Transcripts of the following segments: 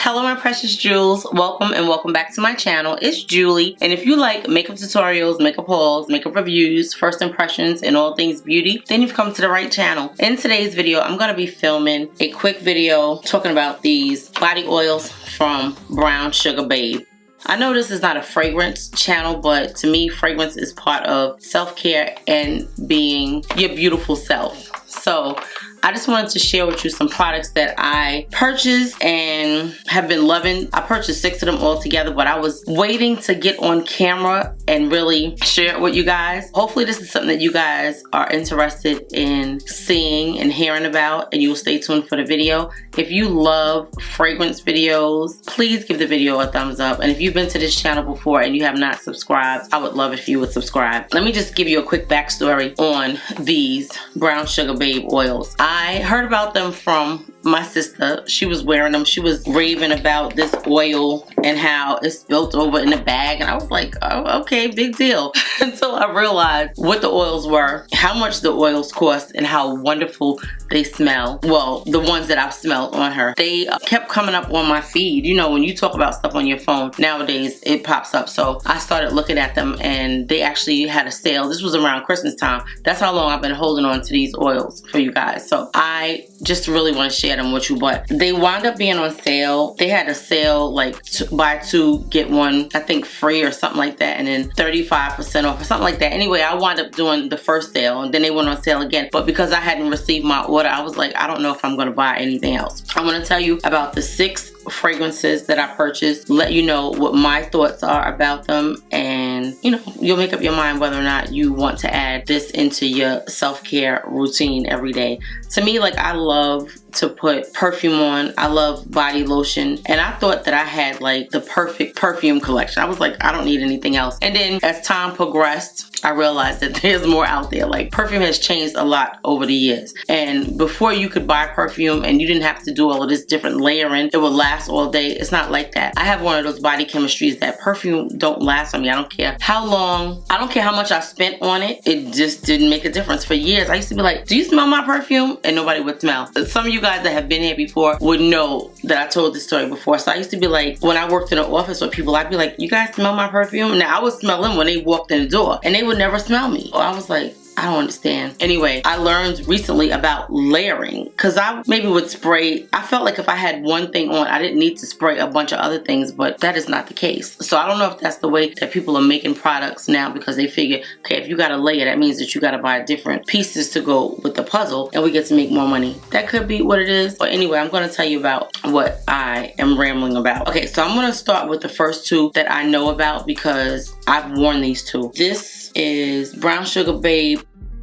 Hello my precious jewels, welcome and welcome back to my channel. It's Julie, and if you like makeup tutorials, makeup hauls, makeup reviews, first impressions, and all things beauty, then you've come to the right channel. In today's video, I'm going to be filming a quick video talking about these body oils from Brown Sugar Babe. I know this is not a fragrance channel, but to me, fragrance is part of self-care and being your beautiful self. So I just wanted to share with you some products that I purchased and have been loving. I purchased 6 of them all together, but I was waiting to get on camera and really share it with you guys. Hopefully this is something that you guys are interested in seeing and hearing about, and you'll stay tuned for the video. If you love fragrance videos, please give the video a thumbs up. And if you've been to this channel before and you have not subscribed, I would love if you would subscribe. Let me just give you a quick backstory on these Brown Sugar Babe oils. I heard about them from my sister. She was wearing them. She was raving about this oil and how it spilled over in the bag, and I was like, oh, okay, big deal. Until I realized what the oils were, how much the oils cost, and how wonderful they smell. Well, the ones that I've smelled on her. They kept coming up on my feed. You know, when you talk about stuff on your phone, nowadays it pops up. So I started looking at them, and they actually had a sale. This was around Christmas time. That's how long I've been holding on to these oils for you guys. So I just really want to share them with you, but they wound up being on sale. They had a sale like buy 2 get 1, I think free or something like that, and then 35% off or something like that. Anyway, I wound up doing the first sale, and then they went on sale again. But because I hadn't received my order, I was like, I don't know if I'm going to buy anything else. I'm going to tell you about the 6 fragrances that I purchased, let you know what my thoughts are about them, and you know, you'll make up your mind whether or not you want to add this into your self-care routine every day. To me, like, I love to put perfume on. I love body lotion, and I thought that I had like the perfect perfume collection. I was like, I don't need anything else. And then as time progressed, I realized that there's more out there. Like, perfume has changed a lot over the years, and before you could buy perfume and you didn't have to do all of this different layering, it would last all day. It's not like that. I have one of those body chemistries that perfume don't last on me. I don't care how long, I don't care how much I spent on it, it just didn't make a difference. For years I used to be like, do you smell my perfume? And nobody would smell. Some of you guys that have been here before would know that I told this story before. So I used to be like, when I worked in an office with people, I'd be like, you guys smell my perfume? Now I would smell them when they walked in the door, and they would never smell me. So I was like, I don't understand. Anyway, I learned recently about layering, because I maybe would spray. I felt like if I had one thing on, I didn't need to spray a bunch of other things, but that is not the case. So I don't know if that's the way that people are making products now, because they figure, okay, if you got to layer, that means that you got to buy different pieces to go with the puzzle, and we get to make more money. That could be what it is. But anyway, I'm going to tell you about what I am rambling about. Okay, so I'm going to start with the first 2 that I know about because I've worn these 2. This is Brown Sugar Babe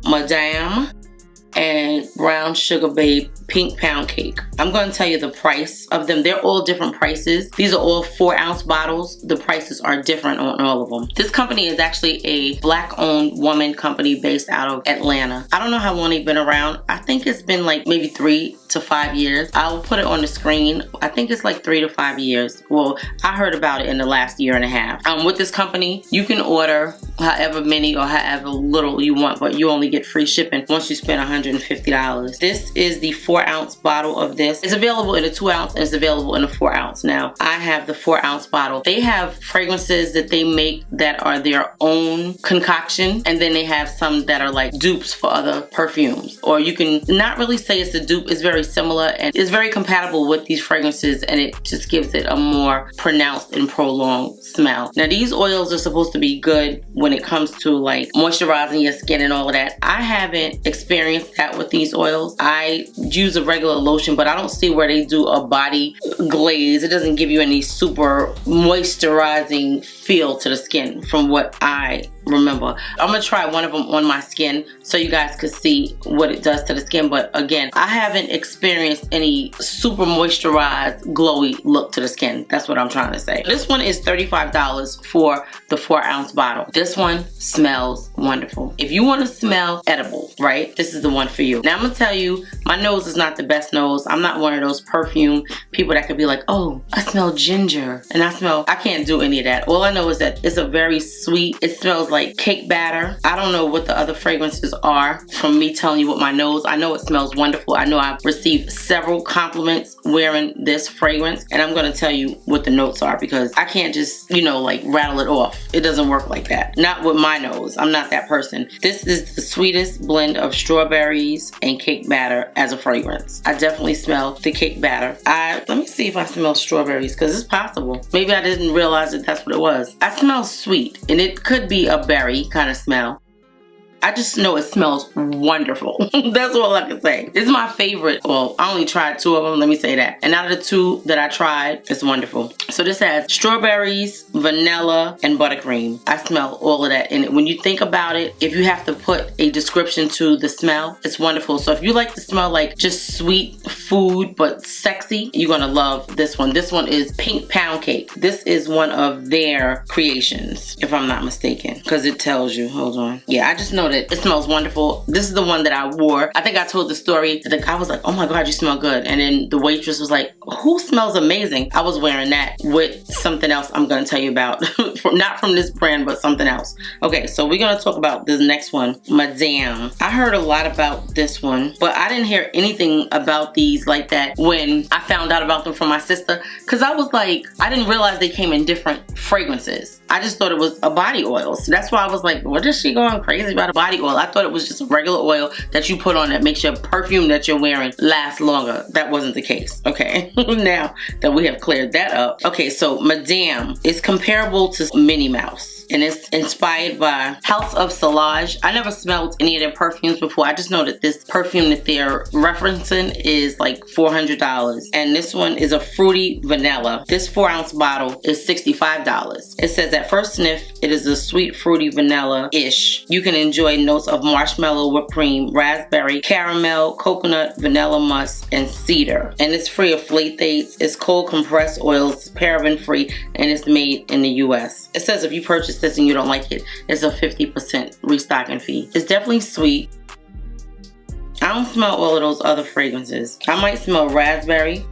Madame and Brown Sugar Babe Pink Poundcake. I'm going to tell you the price of them. They're all different prices. These are all 4-ounce bottles. The prices are different on all of them. This company is actually a Black-owned woman company based out of Atlanta. I don't know how long they've been around. I think it's been like maybe 3 to 5 years. I'll put it on the screen. I think it's like 3 to 5 years. Well, I heard about it in the last year and a half. With this company, you can order however many or however little you want, but you only get free shipping once you spend $150. This is the 4-ounce bottle of this. It's available in a 2-ounce and it's available in a 4-ounce. Now, I have the 4-ounce bottle. They have fragrances that they make that are their own concoction, and then they have some that are like dupes for other perfumes. Or you can not really say it's a dupe. It's very similar and it's very compatible with these fragrances, and it just gives it a more pronounced and prolonged smell. Now, these oils are supposed to be good when it comes to like moisturizing your skin and all of that. I haven't experienced that with these oils. I use a regular lotion, but I don't see where they do a body glaze. It doesn't give you any super moisturizing feel to the skin from what I remember. I'm gonna try one of them on my skin so you guys could see what it does to the skin, but again, I haven't experienced any super moisturized glowy look to the skin. That's what I'm trying to say. This one is $35 for the 4-ounce bottle. This one smells wonderful. If you want to smell edible, right, this is the one for you. Now I'm gonna tell you, my nose is not the best nose. I'm not one of those perfume people that could be like, oh, I smell ginger and I can't do any of that. All I know is that it's a very sweet, it smells like like cake batter. I don't know what the other fragrances are from me telling you with my nose. I know it smells wonderful. I know I've received several compliments wearing this fragrance, and I'm gonna tell you what the notes are because I can't just, you know, like rattle it off. It doesn't work like that. Not with my nose. I'm not that person. This is the sweetest blend of strawberries and cake batter as a fragrance. I definitely smell the cake batter. Let me see if I smell strawberries because it's possible. Maybe I didn't realize that that's what it was. I smell sweet, and it could be a berry kind of smell. I just know it smells wonderful. That's all I can say. This is my favorite. Well, I only tried 2 of them, let me say that. And out of the 2 that I tried, it's wonderful. So this has strawberries, vanilla, and buttercream. I smell all of that in it. When you think about it, if you have to put a description to the smell, it's wonderful. So if you like to smell like just sweet food but sexy, you're gonna love this one. This one is Pink Poundcake. This is one of their creations, if I'm not mistaken, because it tells you. Hold on. Yeah, I just know that it smells wonderful. This is the one that I wore. I think I told the story. The guy was like, oh my God, you smell good. And then the waitress was like, who smells amazing? I was wearing that with something else I'm going to tell you about. Not from this brand, but something else. Okay, so we're going to talk about this next one, Madame. I heard a lot about this one, but I didn't hear anything about these like that when I found out about them from my sister. Because I was like, I didn't realize they came in different fragrances. I just thought it was a body oil. So that's why I was like, what is she going crazy about a body oil? I thought it was just a regular oil that you put on that makes your perfume that you're wearing last longer. That wasn't the case, okay? Now that we have cleared that up. Okay, so Madame is comparable to Minnie Mouse. And it's inspired by House of Salage. I never smelled any of their perfumes before. I just know that this perfume that they're referencing is like $400. And this one is a fruity vanilla. This 4-ounce bottle is $65. It says at first sniff, it is a sweet fruity vanilla-ish. You can enjoy notes of marshmallow, whipped cream, raspberry, caramel, coconut, vanilla musk, and cedar. And it's free of phthalates. It's cold compressed oils, paraben-free, and it's made in the US. It says if you purchase this and you don't like it, it's a 50% restocking fee. It's definitely sweet. I don't smell all of those other fragrances. I might smell raspberry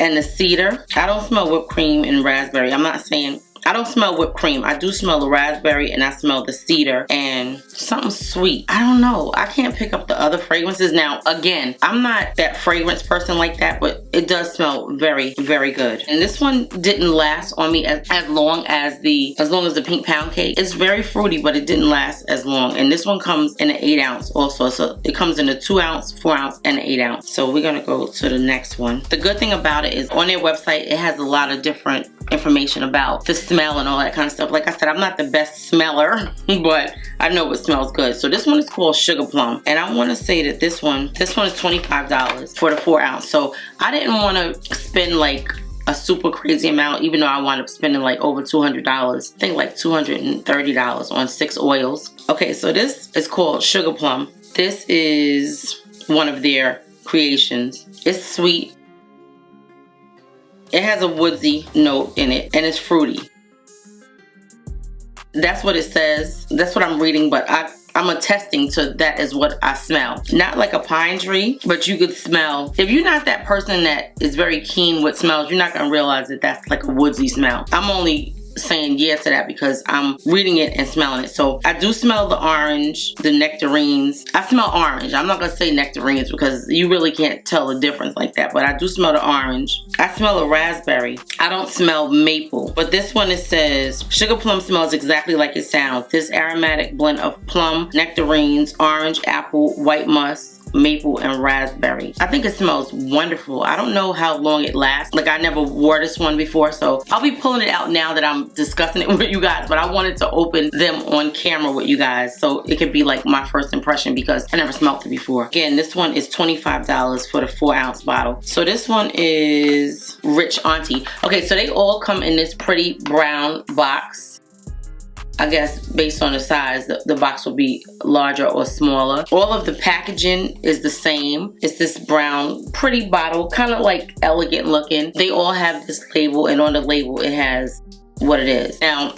and the cedar. I don't smell whipped cream and raspberry. I'm not saying I don't smell whipped cream. I do smell the raspberry and I smell the cedar and something sweet. I don't know. I can't pick up the other fragrances. Now, again, I'm not that fragrance person like that, but it does smell very, very good. And this one didn't last on me as long as the Pink Poundcake. It's very fruity, but it didn't last as long. And this one comes in an 8-ounce also. So it comes in a 2-ounce, 4-ounce, and an 8-ounce. So we're gonna go to the next one. The good thing about it is on their website, it has a lot of different information about the smell and all that kind of stuff. Like I said, I'm not the best smeller, but I know it smells good. So this one is called Sugar Plum, and I want to say that this one is $25 for the 4-ounce. So I didn't want to spend like a super crazy amount, even though I wound up spending like over $200. I think like $230 on 6 oils. Okay, so this is called Sugar Plum. This is one of their creations. It's sweet. It has a woodsy note in it, and it's fruity. That's what it says. That's what I'm reading, but I'm attesting to that is what I smell. Not like a pine tree, but you could smell. If you're not that person that is very keen with smells, you're not gonna realize that that's like a woodsy smell. I'm only saying yeah to that because I'm reading it and smelling it. So I do smell the orange, the nectarines. I smell orange. I'm not gonna say nectarines because you really can't tell the difference like that, but I do smell the orange. I smell a raspberry. I don't smell maple, but this one, it says Sugar Plum smells exactly like it sounds. This aromatic blend of plum, nectarines, orange, apple, white musk, maple, and raspberry. I think it smells wonderful. I don't know how long it lasts. Like, I never wore this one before, so I'll be pulling it out now that I'm discussing it with you guys, but I wanted to open them on camera with you guys so it could be like my first impression because I never smelled it before. Again, this one is $25 for the 4-ounce bottle. So this one is Rich Auntie. Okay, so they all come in this pretty brown box. I guess based on the size, the box will be larger or smaller. All of the packaging is the same. It's this brown, pretty bottle, kind of like elegant looking. They all have this label, and on the label it has what it is. Now,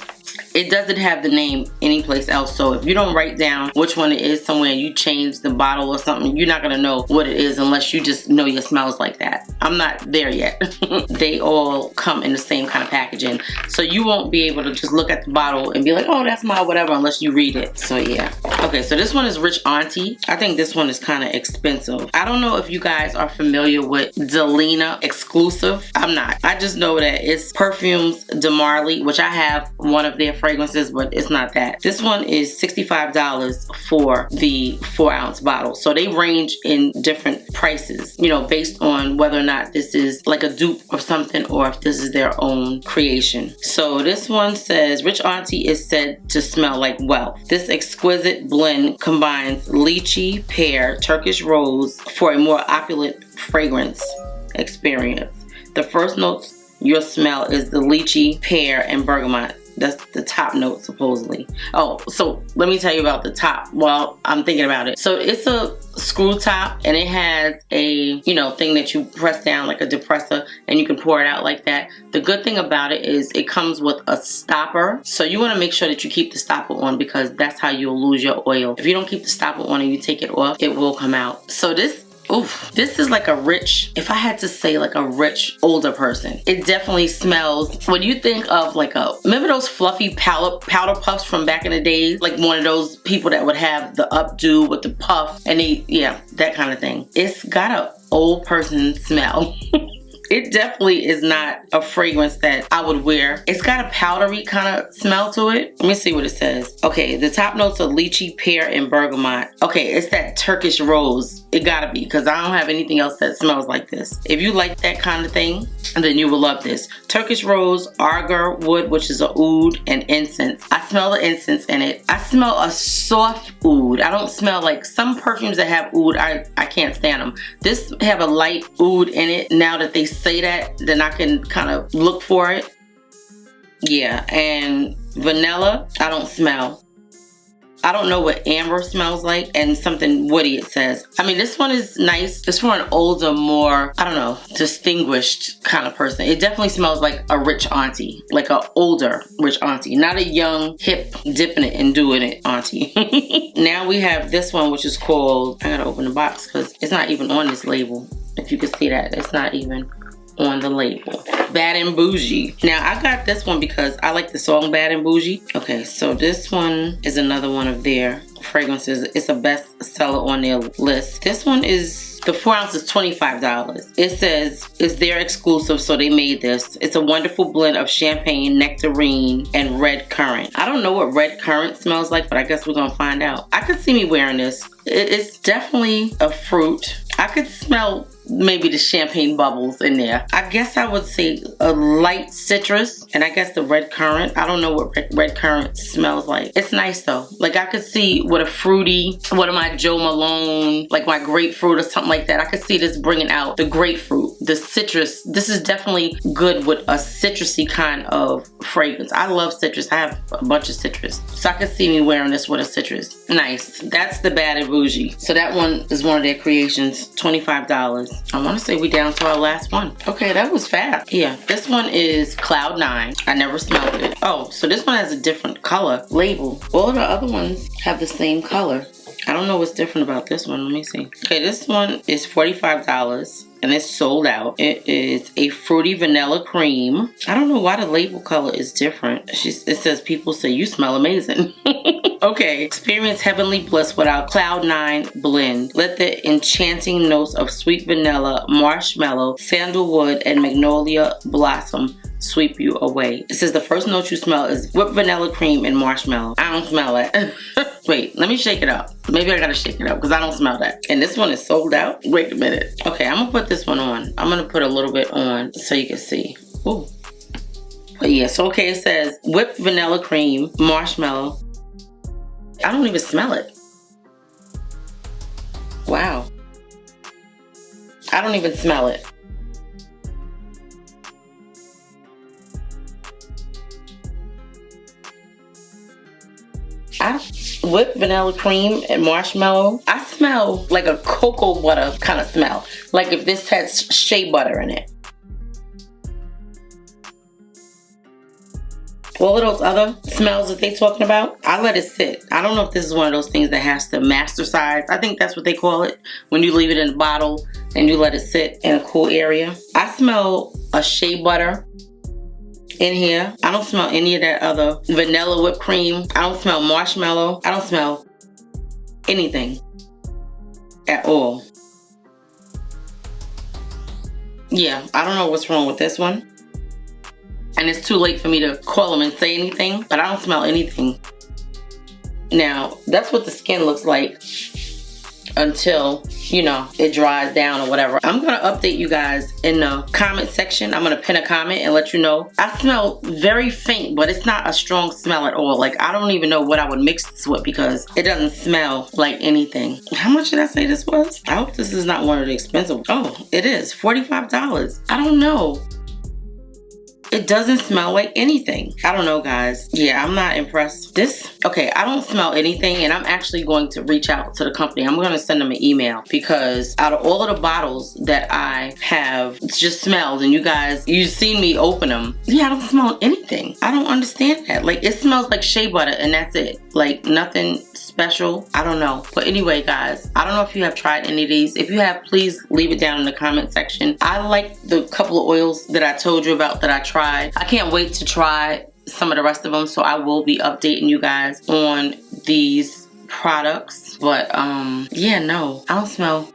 it doesn't have the name anyplace else. So if you don't write down which one it is somewhere and you change the bottle or something, you're not gonna know what it is unless you just know your smells like that. I'm not there yet. They all come in the same kind of packaging. So you won't be able to just look at the bottle and be like, oh, that's my whatever, unless you read it. So yeah. Okay, so this one is Rich Auntie. I think this one is kind of expensive. I don't know if you guys are familiar with Delina exclusive. I'm not. I just know that it's Perfume's De Marley, which I have one of their fragrances, but it's not that. This one is $65 for the 4-ounce bottle. So they range in different prices, you know, based on whether or not this is like a dupe of something or if this is their own creation. So this one says, Rich Auntie is said to smell like wealth. This exquisite blend combines lychee, pear, Turkish rose for a more opulent fragrance experience. The first notes you'll smell is the lychee, pear, and bergamot. That's the top note, supposedly. Oh, so let me tell you about the top while I'm thinking about it. So it's a screw top, and it has a, you know, thing that you press down like a depressor, and you can pour it out like that. The good thing about it is it comes with a stopper. So you want to make sure that you keep the stopper on, because that's how you'll lose your oil. If you don't keep the stopper on and you take it off, it will come out. So this is like a rich, if I had to say like a rich older person. It definitely smells, when you think of like remember those fluffy powder puffs from back in the days? Like one of those people that would have the updo with the puff, and yeah, that kind of thing. It's got an old person smell. It definitely is not a fragrance that I would wear. It's got a powdery kind of smell to it. Let me see what it says. Okay, the top notes are lychee, pear, and bergamot. Okay, it's that Turkish rose. It gotta be, because I don't have anything else that smells like this. If you like that kind of thing, then you will love this. Turkish rose, agar wood, which is a oud, and incense. I smell the incense in it. I smell a soft oud. I don't smell like some perfumes that have oud. I can't stand them. This have a light oud in it. Now that they say that, then I can kind of look for it. Yeah, and vanilla, I don't smell. I don't know what amber smells like, and something woody it says. I mean, this one is nice. It's for an older, more, I don't know, distinguished kind of person. It definitely smells like a rich auntie, like an older rich auntie, not a young, hip, dipping it and doing it auntie. Now we have this one, which is called, I gotta open the box because it's not even on this label. If you can see that, it's not even on the label. Bad and Bougie. Now I got this one because I like the song Bad and Bougie. Okay, so this one is another one of their fragrances. It's a best seller on their list. This one is, the 4 ounce is $25. It says it's their exclusive, so they made this. It's a wonderful blend of champagne, nectarine, and red currant. I don't know what red currant smells like, but I guess we're gonna find out. I could see me wearing this. It's definitely a fruit. I could smell maybe the champagne bubbles in there. I guess I would say a light citrus, and I guess the red currant. I don't know what red currant smells like. It's nice though. Like I could see what a fruity, what am I, Joe Malone, like my grapefruit or something like that. I could see this bringing out the grapefruit, the citrus. This is definitely good with a citrusy kind of fragrance. I love citrus. I have a bunch of citrus. So I could see me wearing this with a citrus. Nice. That's the Bad and Bougie. So that one is one of their creations, $25. I want to say we down to our last one. Okay, that was fast. Yeah, this one is Cloud 9. I never smelled it. Oh, so this one has a different color label. All the other ones have the same color. I don't know what's different about this one. Let me see. Okay, this one is $45 and it's sold out. It is a fruity vanilla cream. I don't know why the label color is different. It says, people say you smell amazing. Okay, experience heavenly bliss with our Cloud 9 blend. Let the enchanting notes of sweet vanilla, marshmallow, sandalwood, and magnolia blossom sweep you away. It says the first note you smell is whipped vanilla cream and marshmallow. I don't smell that. Wait, let me shake it up. Maybe I gotta shake it up because I don't smell that. And this one is sold out? Wait a minute. Okay, I'm gonna put this one on. I'm gonna put a little bit on so you can see. Ooh. But yeah, so okay, it says whipped vanilla cream, marshmallow. I don't even smell it. Wow. I don't even smell it. Whipped vanilla cream and marshmallow. I smell like a cocoa butter kind of smell. Like if this had shea butter in it. all of those other smells that they talking about, I let it sit. I don't know if this is one of those things that has to master size. I think that's what they call it when you leave it in a bottle and you let it sit in a cool area. I smell a shea butter in here. I don't smell any of that other vanilla whipped cream. I don't smell marshmallow. I don't smell anything at all. Yeah, I don't know what's wrong with this one. And it's too late for me to call them and say anything, but I don't smell anything. Now, that's what the skin looks like until, you know, it dries down or whatever. I'm gonna update you guys in the comment section. I'm gonna pin a comment and let you know. I smell very faint, but it's not a strong smell at all. Like, I don't even know what I would mix this with because it doesn't smell like anything. How much did I say this was? I hope this is not one of the expensive. Oh, it is $45. I don't know. It doesn't smell like anything. I don't know, guys. Yeah, I'm not impressed. Okay, I don't smell anything, and I'm actually going to reach out to the company. I'm going to send them an email because out of all of the bottles that I have just smelled, and you guys, you've seen me open them. Yeah, I don't smell anything. I don't understand that. Like, it smells like shea butter, and that's it. Like, nothing special. I don't know. But anyway, guys, I don't know if you have tried any of these. If you have, please leave it down in the comment section. I like the couple of oils that I told you about that I tried. I can't wait to try some of the rest of them, so I will be updating you guys on these products. But yeah, no, I don't smell.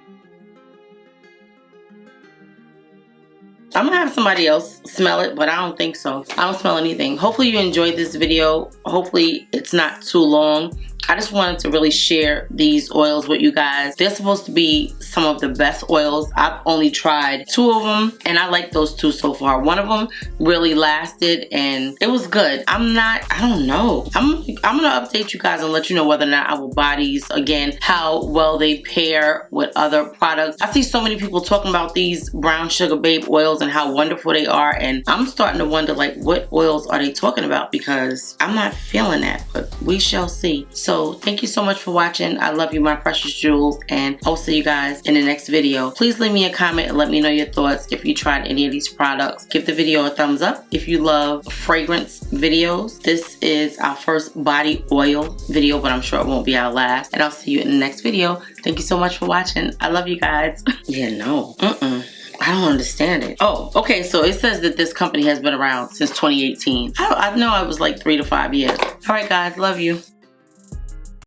I'm gonna have somebody else smell it, but I don't think so. I don't smell anything. Hopefully you enjoyed this video. Hopefully it's not too long. I just wanted to really share these oils with you guys. They're supposed to be some of the best oils. I've only tried 2 of them, and I like those 2 so far. One of them really lasted, and it was good. I don't know. I'm gonna update you guys and let you know whether or not I will buy these again, how well they pair with other products. I see so many people talking about these brown sugar babe oils and how wonderful they are, and I'm starting to wonder, like, what oils are they talking about, because I'm not feeling that, but we shall see. So thank you so much for watching. I love you, my precious jewels, and I'll see you guys in the next video. Please leave me a comment and let me know your thoughts if you tried any of these products. Give the video a thumbs up if you love fragrance videos. This is our first body oil video, but I'm sure it won't be our last, and I'll see you in the next video. Thank you so much for watching. I love you guys. Yeah, no. I don't understand it. Oh, okay, so it says that this company has been around since 2018. I know it was like 3 to 5 years. All right, guys, love you.